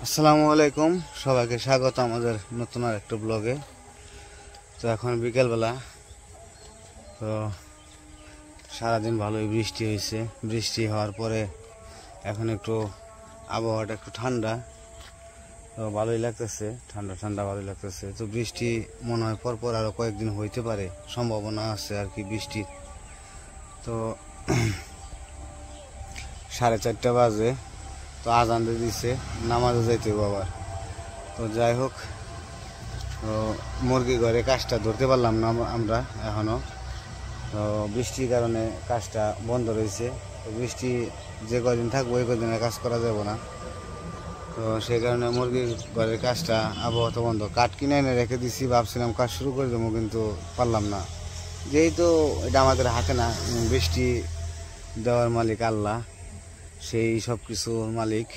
আসসালামু আলাইকুম, সবাইকে স্বাগত আমাদের নতুন আর একটা ব্লগে। তো এখন বিকেলবেলা, তো সারাদিন ভালোই বৃষ্টি হয়েছে। বৃষ্টি হওয়ার পরে এখন একটু আবহাওয়াটা একটু ঠান্ডা, তো ভালোই লাগতেছে, ঠান্ডা ঠান্ডা ভালোই লাগতেছে। তো বৃষ্টি মনে হয় পরপর আরও কয়েকদিন হইতে পারে, সম্ভাবনা আছে আর কি বৃষ্টির। তো 4:30 বাজে, তো আজান দিয়ে দিছে, নামাজে যাইতে হবে আবার। তো যাই হোক, তো মুরগি ঘরে কাজটা ধরতে পারলাম না আমরা এখনও। তো বৃষ্টির কারণে কাজটা বন্ধ রয়েছে। তো বৃষ্টি যে কদিন থাকবো ওই কদিনে কাজ করা যাবে না, তো সেই কারণে মুরগি ঘরের কাজটা আবহাওয়া তো বন্ধ। কাঠ কিনে এনে রেখে দিছি, ভাবছিলাম কাজ শুরু করে দেবো, কিন্তু পারলাম না। যেহেতু এটা আমাদের হাতে না, বৃষ্টি দেওয়ার মালিক আল্লাহ, সেই সব কিছুর মালিক।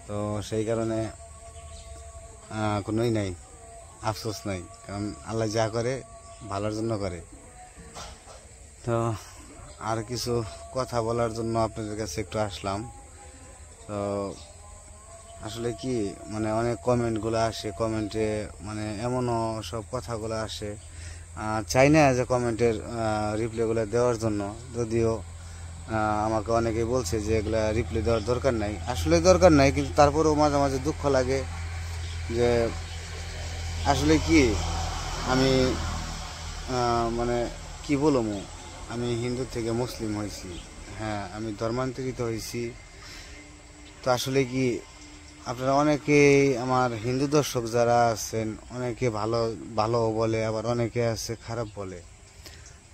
তো সেই কারণে কোনোই নাই, আফসোস নাই, কারণ আল্লাহ যা করে ভালোর জন্য করে। তো আর কিছু কথা বলার জন্য আপনাদের কাছে একটু আসলাম। তো আসলে কি, মানে অনেক কমেন্টগুলো আসে, কমেন্টে মানে এমনও সব কথাগুলো আসে, চাই না যে কমেন্টের রিপ্লাইগুলো দেওয়ার জন্য। যদিও আমাকে অনেকেই বলছে যে এগুলা রিপ্লাই দেওয়ার দরকার নাই, আসলে দরকার নাই, কিন্তু তারপরেও মাঝে মাঝে দুঃখ লাগে যে আসলে কি আমি মানে কি বলবো, আমি হিন্দু থেকে মুসলিম হয়েছি, হ্যাঁ আমি ধর্মান্তরিত হয়েছি। তো আসলে কি আপনারা অনেকেই আমার হিন্দু দর্শক যারা আছেন, অনেকে ভালো ভালো বলে, আবার অনেকে আছে খারাপ বলে।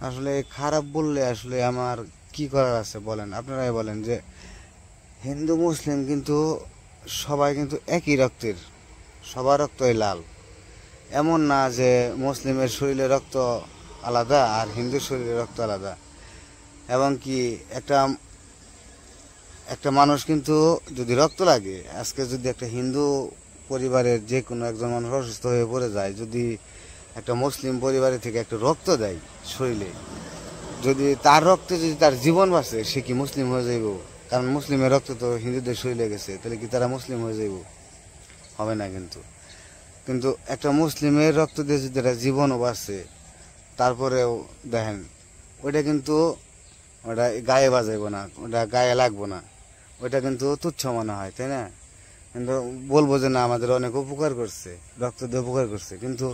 আসলে খারাপ বললে আসলে আমার কি করার আছে বলেন, আপনারাই বলেন। যে হিন্দু মুসলিম কিন্তু সবাই কিন্তু একই রক্তের, সবার রক্তই লাল। এমন না যে মুসলিমের শরীরে রক্ত আলাদা আর হিন্দুর শরীরে রক্ত আলাদা। এবং কি একটা একটা মানুষ কিন্তু যদি রক্ত লাগে, আজকে যদি একটা হিন্দু পরিবারের যে কোনো একজন মানুষ অসুস্থ হয়ে পড়ে যায়, যদি একটা মুসলিম পরিবারের থেকে একটা রক্ত দেয় শরীরে, যদি তার রক্তে যদি তার জীবন বাঁচে, সে কি মুসলিম হয়ে যাইব? কারণ মুসলিমের রক্ত তো হিন্দুদের শরীরে গেছে, তাহলে কি তারা মুসলিম হয়ে যাইব? হবে না। কিন্তু কিন্তু একটা মুসলিমের রক্ত দিয়ে যদি একটা জীবনও বাঁচে, তারপরেও দেখেন ওইটা কিন্তু ওটা গায়ে বাজাইব না, ওটা গায়ে লাগবো না, ওইটা কিন্তু তুচ্ছ মনে হয়, তাই না? কিন্তু বলবো যে না, আমাদের অনেক উপকার করছে, রক্ত দিয়ে উপকার করছে। কিন্তু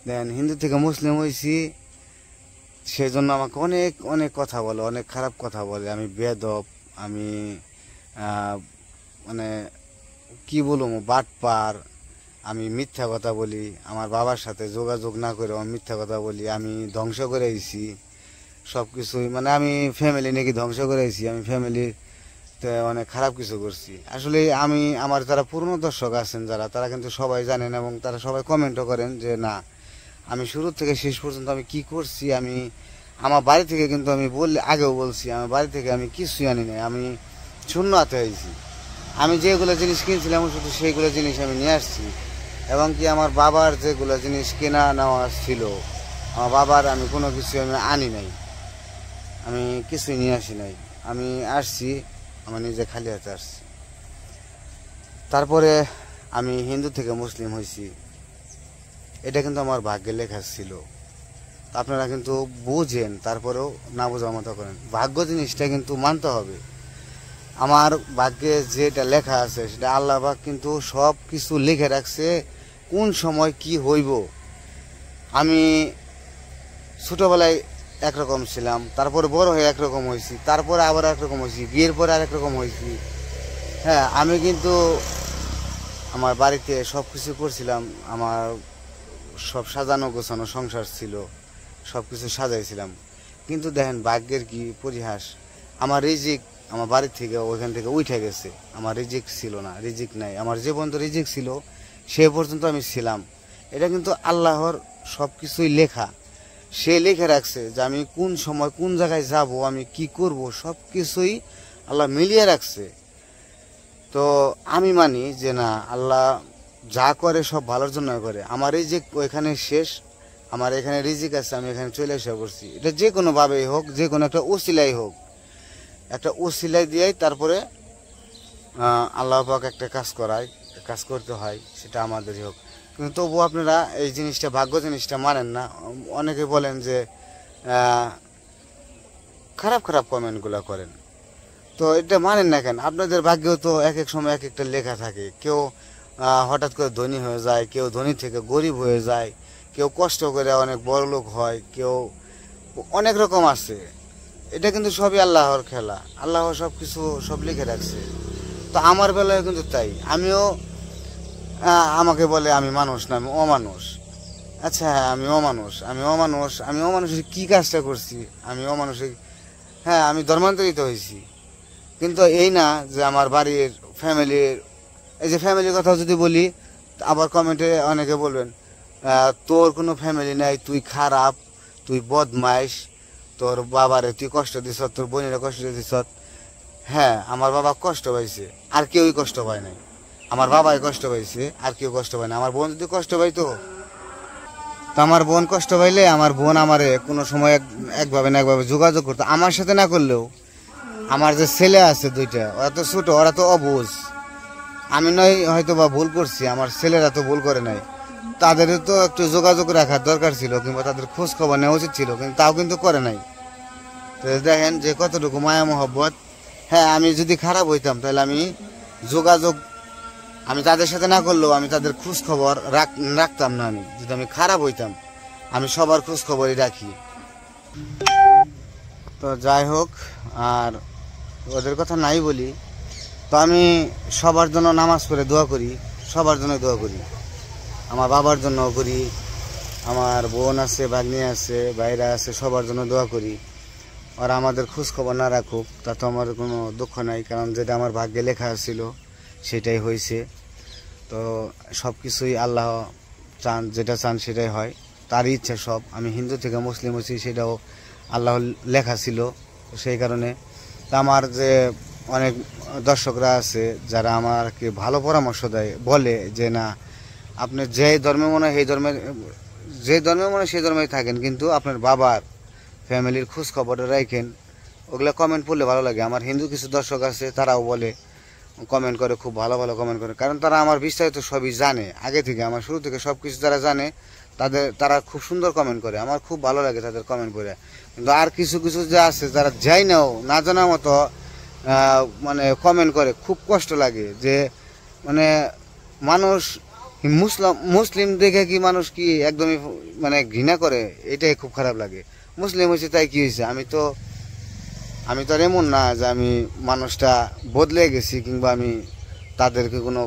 দেখেন হিন্দু থেকে মুসলিম হয়েছি, সেই জন্য আমাকে অনেক অনেক কথা বলে, অনেক খারাপ কথা বলে, আমি বেয়াদব, আমি মানে কি বলবো, বাটপার, আমি মিথ্যা কথা বলি, আমার বাবার সাথে যোগাযোগ না করে আমি মিথ্যা কথা বলি, আমি ধ্বংস করে আইছি সব কিছুই, মানে আমি ফ্যামিলি নাকি ধ্বংস করে আইছি, আমি ফ্যামিলিতে অনেক খারাপ কিছু করছি। আসলে আমি, আমার যারা পুরনো দর্শক আছেন যারা, তারা কিন্তু সবাই জানেন এবং তারা সবাই কমেন্টও করেন যে না, আমি শুরু থেকে শেষ পর্যন্ত আমি কি করছি, আমি আমার বাড়ি থেকে কিন্তু আমি আগেও বলছি, আমার বাড়ি থেকে আমি কিছুই আনি নাই, আমি শূন্য হাতে হয়েছি। আমি যেগুলো জিনিস কিনছিলাম শুধু সেইগুলো জিনিস আমি নিয়ে আসছি। এবং কি আমার বাবার যেগুলো জিনিস কেনা নেওয়া ছিল, আমার বাবার আমি কোনো কিছু আমি আনি নাই, আমি কিছুই নিয়ে আসি নাই। আমি আসছি আমার নিজে খালি হাতে আসছি। তারপরে আমি হিন্দু থেকে মুসলিম হয়েছি, এটা কিন্তু আমার ভাগ্যে লেখা ছিল। আপনারা কিন্তু বুঝেন, তারপরেও না বোঝার মতো করেন। ভাগ্য জিনিসটা কিন্তু মানতে হবে। আমার ভাগ্যে যেটা লেখা আছে সেটা আল্লাহ পাক কিন্তু সব কিছু লিখে রাখছে, কোন সময় কি হইব। আমি ছোটোবেলায় একরকম ছিলাম, তারপরে বড় হয়ে একরকম হয়েছি, তারপরে আবার একরকম হয়েছি, বিয়ের পরে আরেক রকম হয়েছি। হ্যাঁ, আমি কিন্তু আমার বাড়িতে সব কিছু করছিলাম, আমার সব সাজানো গোছানো সংসার ছিল, সব কিছু সাজাইছিলাম। কিন্তু দেখেন ভাগ্যের কি পরিহাস, আমার রিজিক আমার বাড়ি থেকে ওইখান থেকে উঠে গেছে, আমার রিজিক ছিল না, রিজিক নাই। আমার যে পর্যন্ত রিজিক ছিল সে পর্যন্ত আমি ছিলাম। এটা কিন্তু আল্লাহর সব কিছুই লেখা, সে লিখে রাখছে যে আমি কোন সময় কোন জায়গায় যাব, আমি কি করব, সব কিছুই আল্লাহ মিলিয়ে রাখছে। তো আমি মানি যে না, আল্লাহ যা করে সব ভালোর জন্য করে। আমার রিজিক ওইখানে শেষ, আমার এখানে রিজিক আছে, আমি এখানে চলে এসে করছি। এটা যে কোনোভাবেই হোক, যে কোনো একটা ওসিলাই হোক, একটা ওসিলাই দিয়েই তারপরে আল্লাহ পাক একটা কাজ করায়। কাজ করতে হয়, সেটা আমাদেরই হোক। কিন্তু তবুও আপনারা এই জিনিসটা, ভাগ্য জিনিসটা মানেন না। অনেকে বলেন যে খারাপ খারাপ কমেন্টগুলো করেন, তো এটা মানেন না কেন? আপনাদের ভাগ্যেও তো এক এক সময় এক একটা লেখা থাকে। কেউ হঠাৎ করে ধনী হয়ে যায়, কেউ ধনী থেকে গরিব হয়ে যায়, কেউ কষ্ট করে অনেক বড় লোক হয়, কেউ অনেক রকম আছে। এটা কিন্তু সবই আল্লাহর খেলা, আল্লাহ সব কিছু সব লিখে রাখছে। তো আমার বেলায় কিন্তু তাই, আমিও আমাকে বলে আমি মানুষ না, আমি অমানুষ। আচ্ছা হ্যাঁ, আমি অমানুষ, আমি অমানুষ, আমি অমানুষের কী কাজটা করছি? আমি অমানুষের, হ্যাঁ আমি ধর্মান্তরিত হয়েছি, কিন্তু এই না যে আমার বাড়ির ফ্যামিলির, এই যে ফ্যামিলির কথা যদি বলি, আবার কমেন্টে অনেকে বলবেন তোর কোনো ফ্যামিলি নাই, তুই খারাপ, তুই বদমাইশ, তোর বাবারে তুই কষ্ট দিস, তোর বোনেরা কষ্ট দিস। হ্যাঁ, আমার বাবা কষ্ট পাইছে, আর কেউই কষ্ট পায় নাই। আমার বাবাই কষ্ট পাইছে, আর কেউ কষ্ট পায় না। আমার বোন যদি কষ্ট পাইতো, তো আমার বোন কষ্ট পাইলে আমার বোন আমারে কোনো সময় একভাবে না একভাবে যোগাযোগ করতো, আমার সাথে না করলেও। আমার যে ছেলে আছে দুইটা, ওরা তো ছোট, ওরা তো অবুঝ। আমি নয় হয়তো বা ভুল করছি, আমার ছেলেরা তো ভুল করে নাই। তাদের তো একটু যোগাযোগ রাখার দরকার ছিল, কিংবা তাদের খোঁজ খবর নেওয়া উচিত ছিল, কিন্তু তাও কিন্তু করে নাই। তো দেখেন যে কতটুকু মায়া মহব্বত। হ্যাঁ, আমি যদি খারাপ হইতাম তাহলে আমি যোগাযোগ, আমি তাদের সাথে না করলেও আমি তাদের খোঁজ খবর রাখতাম না। আমি যদি আমি খারাপ হইতাম, আমি সবার খোঁজ খবরই রাখি। তো যাই হোক, আর ওদের কথা নাই বলি, তো আমি সবার জন্য নামাজ পড়ে দোয়া করি, সবার জন্য দোয়া করি। আমার বাবার জন্য করি, আমার বোন আছে, ভাগ্নি আছে, ভাইরা আছে, সবার জন্য দোয়া করি। ওরা আমাদের খোঁজ খবর না রাখুক, তাতে আমার কোনো দুঃখ নাই, কারণ যেটা আমার ভাগ্যে লেখা ছিল সেটাই হয়েছে। তো সব কিছুই আল্লাহ চান, যেটা চান সেটাই হয়, তারই ইচ্ছা সব। আমি হিন্দু থেকে মুসলিম হয়েছি, সেটাও আল্লাহ লেখা ছিল। সেই কারণে তা আমার যে অনেক দর্শকরা আছে যারা আমাকে ভালো পরামর্শ দেয়, বলে যে না, আপনি যে ধর্মে মনে হয় সেই ধর্মের, যে ধর্মে মনে হয় সেই ধর্মেই থাকেন, কিন্তু আপনার বাবার ফ্যামিলির খোঁজ খবরটা রাখেন। ওগুলো কমেন্ট পড়লে ভালো লাগে। আমার হিন্দু কিছু দর্শক আছে, তারাও বলে, কমেন্ট করে, খুব ভালো ভালো কমেন্ট করে, কারণ তারা আমার বিস্তারিত সবই জানে আগে থেকে, আমার শুরু থেকে সব কিছু যারা জানে, তারা খুব সুন্দর কমেন্ট করে, আমার খুব ভালো লাগে তাদের কমেন্ট করে। কিন্তু আর কিছু কিছু যে আছে যারা যাই নাও, না জানার মতো মানে কমেন্ট করে, খুব কষ্ট লাগে। যে মানে মানুষ মুসলিম দেখে কি মানুষ কি একদমই মানে ঘৃণা করে, এটাই খুব খারাপ লাগে। মুসলিম হয়েছে তাই কি হয়েছে? আমি তো আর এমন না যে আমি মানুষটা বদলে গেছি, কিংবা আমি তাদেরকে কোনো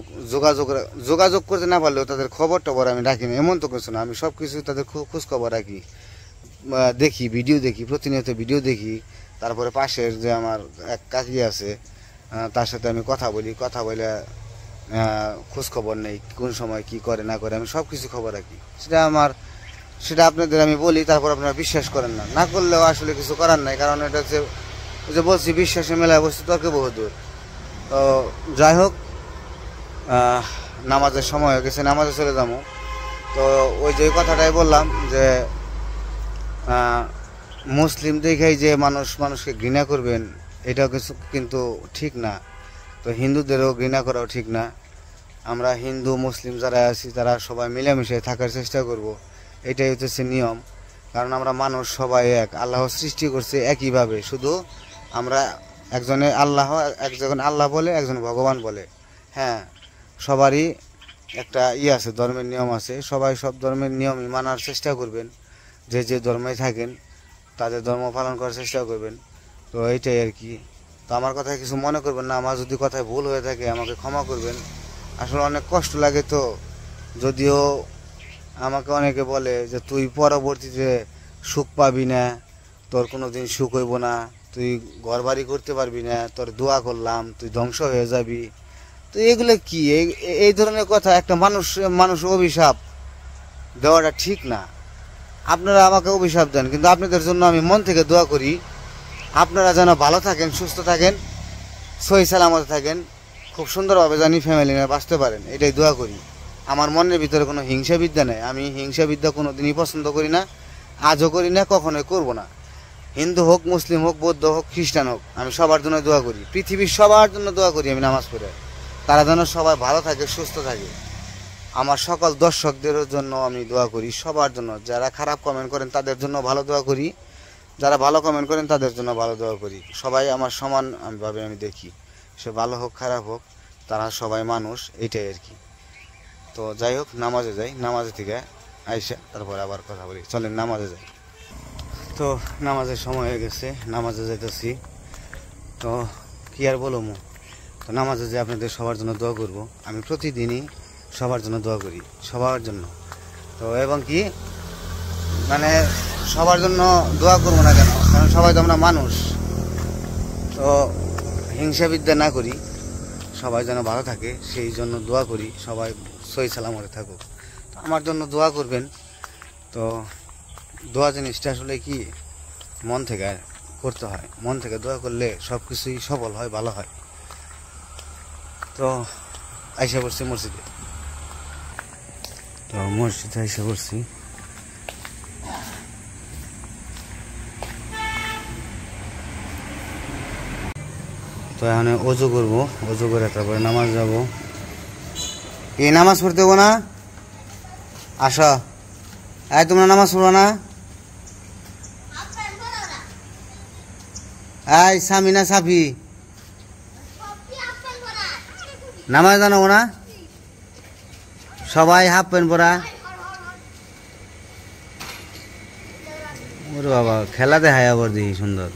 যোগাযোগ করতে না পারলেও তাদের খবর টবর আমি রাখি না, এমন তো কিছু না। আমি সব কিছু তাদের খোঁজ খবর রাখি, দেখি, ভিডিও দেখি, প্রতিনিয়ত ভিডিও দেখি। তারপরে পাশের যে আমার এক কাকি আছে, তার সাথে আমি কথা বলি, কথা বলে খোঁজ খবর নেই, কোন সময় কি করে না করে, আমি সব কিছু খবর রাখি। সেটা আপনাদের আমি বলি, তারপর আপনারা বিশ্বাস করেন না, না করলেও আসলে কিছু করার নাই, কারণ এটা হচ্ছে যে বলছি, বিশ্বাসের মেলায় বসছি তর্কে বহুদূর। তো যাই হোক, নামাজের সময় হয়ে গেছে, নামাজে চলে যাবো। তো ওই যে কথাটাই বললাম যে মুসলিম দেখেই যে মানুষকে ঘৃণা করবেন, এটাও কিছু কিন্তু ঠিক না। তো হিন্দুদেরও ঘৃণা করাও ঠিক না। আমরা হিন্দু মুসলিম যারা আছি তারা সবাই মিলেমিশে থাকার চেষ্টা করব, এটাই হচ্ছে নিয়ম। কারণ আমরা মানুষ সবাই এক, আল্লাহ সৃষ্টি করছে একইভাবে, শুধু আমরা একজন আল্লাহ বলে, একজন ভগবান বলে। হ্যাঁ, সবারই একটা আছে, ধর্মের নিয়ম আছে, সবাই সব ধর্মের নিয়মই মানার চেষ্টা করবেন। যে ধর্মে থাকেন তাদের ধর্ম পালন করার চেষ্টা করবেন। তো এইটাই আর কি। তো আমার কথায় কিছু মনে করবেন না, আমার যদি কথায় ভুল হয়ে থাকে আমাকে ক্ষমা করবেন। আসলে অনেক কষ্ট লাগে, তো যদিও আমাকে অনেকে বলে যে তুই পরবর্তীতে সুখ পাবি না, তোর কোনো দিন সুখ হইব না, তুই ঘর বাড়ি করতে পারবি না, তোর দোয়া করলাম, তুই ধ্বংস হয়ে যাবি। তো এগুলো কি, এই ধরনের কথা একটা মানুষ অভিশাপ দেওয়াটা ঠিক না। আপনারা আমাকে অভিশাপ দেন, কিন্তু আপনাদের জন্য আমি মন থেকে দোয়া করি, আপনারা যেন ভালো থাকেন, সুস্থ থাকেন, সহি সালামতে থাকেন, খুব সুন্দরভাবে জানি ফ্যামিলি নিয়ে বাঁচতে পারেন, এটাই দোয়া করি। আমার মনের ভিতরে কোনো হিংসা বিদ্যা নেই, আমি হিংসা বিদ্যা কোনো দিনই পছন্দ করি না, আজও করি না, কখনোই করব না। হিন্দু হোক, মুসলিম হোক, বৌদ্ধ হোক, খ্রিস্টান হোক, আমি সবার জন্য দোয়া করি, পৃথিবীর সবার জন্য দোয়া করি আমি নামাজ পড়ে। তারা যেন সবাই ভালো থাকে, সুস্থ থাকে। আমার সকল দর্শকদের জন্য আমি দোয়া করি, সবার জন্য। যারা খারাপ কমেন্ট করেন তাদের জন্য ভালো দোয়া করি, যারা ভালো কমেন্ট করেন তাদের জন্য ভালো দোয়া করি। সবাই আমার সমান ভাবে আমি দেখি, সে ভালো হোক খারাপ হোক, তারা সবাই মানুষ, এইটাই আর কি। তো যাই হোক, নামাজে যাই, নামাজে থেকে আইসা তারপরে আবার কথা বলি। চলেন নামাজে যাই। তো নামাজের সময় হয়ে গেছে, নামাজে যাইতেছি। তো কি আর বলবো, তো নামাজে যে আপনাদের সবার জন্য দোয়া করব। আমি প্রতিদিনই সবার জন্য দোয়া করি, সবার জন্য। তো এবং কি মানে সবার জন্য দোয়া করবো না কেন, কারণ সবাই তো আমরা মানুষ। তো হিংসা বিদ্যা না করি, সবাই যেন ভালো থাকে সেই জন্য দোয়া করি, সবাই সহি সালামতে থাকুক। তো আমার জন্য দোয়া করবেন। তো দোয়া জিনিসটা আসলে কি মন থেকে করতে হয়, মন থেকে দোয়া করলে সব কিছুই সফল হয়, ভালো হয়। তো আইসা পড়ছি মসজিদে, তো মসজিদে আইসা পড়ছি। তো এখানে অজু করবো, অজু করে তারপরে নামাজ যাব। এই নামাজ পড়তে হবো না? আসো, তোমরা নামাজ পড়বো না? সামিনা সাফি নামাজ জানাবো না? সবাই হাফ প্যান্ট পরা। ওরে বাবা, খেলা দেখায় আবার দেখি সুন্দর।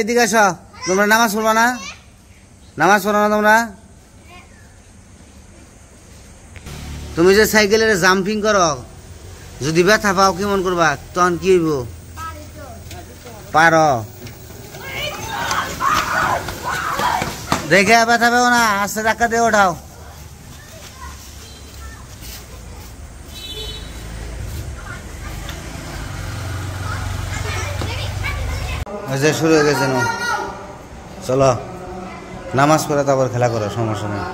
এদিকে আসো, তোমরা নামাজ পড়বা না? নামাজ পড়ো না তোমরা? তুমি যে সাইকেলের জাম্পিং করো, যদি ব্যথা পাও কেমন করবা তখন কি হইব? পারো দেখে ব্যথা পাও না, আস্তে ধাক্কা দিয়ে ওঠাও। শুরু হয়ে গেছে। চলো নামাজ পড়ে তারপর খেলা করো, সমস্যা নেই।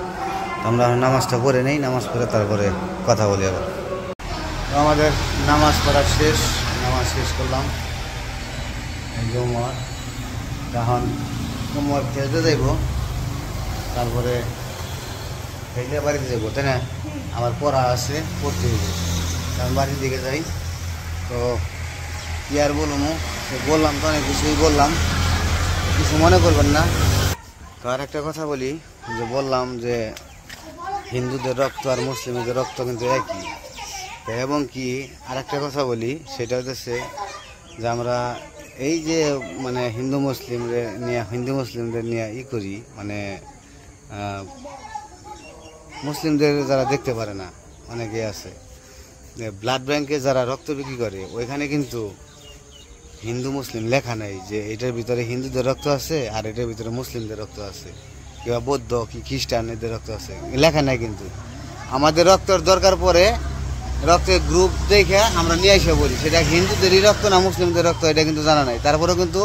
আমরা নামাজটা পড়ে নেই, নামাজ পড়ে তারপরে কথা বলি আবার। আমাদের নামাজ পড়া শেষ, নামাজ শেষ করলাম। জুমার তখন জুমার খেলতে যাইব, তারপরে খেলে বাড়িতে যাইব, তাই না? আমার পড়া আছে, পড়তে হইব, কারণ বাড়ির দিকে যাই। তো কি আর বলবো, বললাম তো অনেক কিছুই বললাম, কিছু মনে করবেন না। তো আর একটা কথা বলি, যে বললাম যে হিন্দুদের রক্ত আর মুসলিমদের রক্ত কিন্তু একই। এবং কি আর একটা কথা বলি, সেটা হচ্ছে যে আমরা এই যে মানে হিন্দু মুসলিমদের নিয়ে করি, মানে মুসলিমদের যারা দেখতে পারে না, অনেকে আছে ব্লাড ব্যাংকে যারা রক্ত বিক্রি করে, ওইখানে কিন্তু হিন্দু মুসলিম লেখা নেই যে এটার ভিতরে হিন্দুদের রক্ত আছে আর এটার ভিতরে মুসলিমদের রক্ত আছে, কিংবা বৌদ্ধ কি খ্রিস্টানদের রক্ত আছে, লেখা নাই। কিন্তু আমাদের রক্তের দরকার পড়ে, রক্তের গ্রুপ দেখে আমরা নিয়ে এসে বলি সেটা হিন্দুদেরই রক্ত না মুসলিমদের রক্ত, এটা কিন্তু জানা নাই। তারপরেও কিন্তু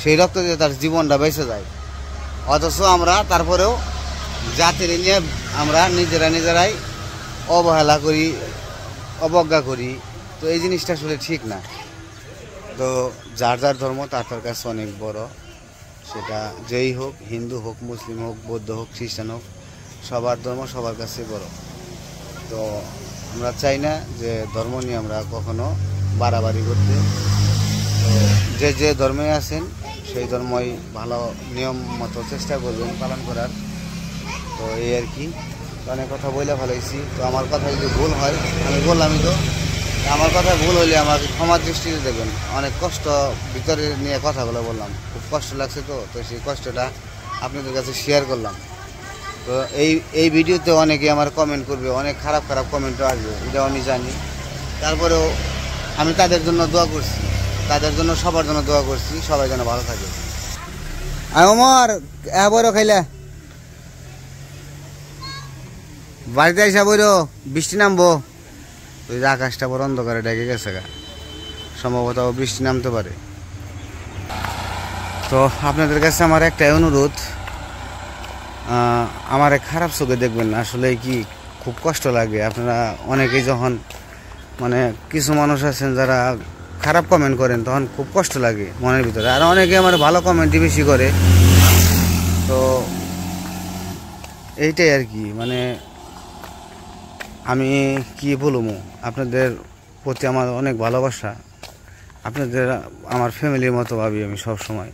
সেই রক্ত দিয়ে তার জীবনটা বেঁচে যায়। অথচ আমরা তারপরেও জাতির নিয়ে আমরা নিজেরাই অবহেলা করি, অবজ্ঞা করি। তো এই জিনিসটা আসলে ঠিক না। তো যার যার ধর্ম তার কাছে অনেক বড়, সেটা যেই হোক, হিন্দু হোক, মুসলিম হোক, বৌদ্ধ হোক, খ্রিস্টান হোক, সবার ধর্ম সবার কাছে বড়। তো আমরা চাই না যে ধর্ম নিয়ে আমরা কখনো বাড়াবাড়ি করতে। তো যে ধর্মে আছেন সেই ধর্মই ভালো নিয়ম মতো চেষ্টা করবেন পালন করার। তো এই আর কি, অনেক কথা বলে ফেলাইছি। তো আমার কথা যদি ভুল হয়, আমি বললামই তো, আমার কথা ভুল হইলে আমাকে ক্ষমার দৃষ্টিতে দেখবেন। অনেক কষ্ট ভিতরে নিয়ে কথাগুলো বললাম, খুব কষ্ট লাগছে। তো সেই কষ্টটা আপনাদের কাছে শেয়ার করলাম। তো এই ভিডিওতে অনেকে আমার কমেন্ট করবে, অনেক খারাপ কমেন্টও আসবে, এটাও আমি জানি। তারপরেও আমি তাদের জন্য দোয়া করছি, তাদের জন্য সবার জন্য দোয়া করছি, সবাই যেন ভালো থাকে। আমার বইরো খাইলে বাড়িতে আইসা বইরো, বৃষ্টি নামবো। ওই যে আকাশটা বড় অন্ধকারে ডেকে গেছে গা, সম্ভবত বৃষ্টি নামতে পারে। তো আপনাদের কাছে আমার একটাই অনুরোধ, আমার খারাপ চোখে দেখবেন না। আসলে কি খুব কষ্ট লাগে, আপনারা অনেকেই যখন মানে কিছু মানুষ আছেন যারা খারাপ কমেন্ট করেন, তখন খুব কষ্ট লাগে মনের ভিতরে। আর অনেকে আমার ভালো কমেন্টই বেশি করে। তো এইটাই আর কি, মানে আমি কি বলবো, আপনাদের প্রতি আমার অনেক ভালোবাসা। আপনাদের আমার ফ্যামিলির মতো ভাবি আমি সব সময়।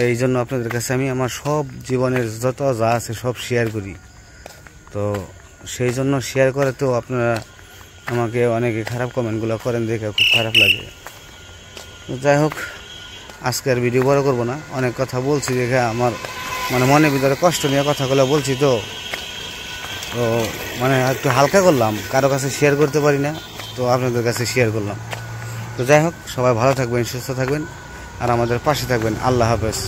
এই জন্য আপনাদের কাছে আমি আমার সব জীবনের যত যা আছে সব শেয়ার করি। তো সেই জন্য শেয়ার করে তো আপনারা আমাকে অনেকে খারাপ কমেন্টগুলো করেন, দেখে খুব খারাপ লাগে। যাই হোক, আজকে আর ভিডিও বড় করবো না, অনেক কথা বলছি দেখে আমার মানে মনের ভিতরে কষ্ট নিয়ে কথাগুলো বলছি। তো মানে একটু হালকা করলাম, কারো কাছে শেয়ার করতে পারি না, তো আপনাদের কাছে শেয়ার করলাম। তো যাই হোক, সবাই ভালো থাকবেন, সুস্থ থাকবেন, আর আমাদের পাশে থাকবেন। আল্লাহ হাফেজ।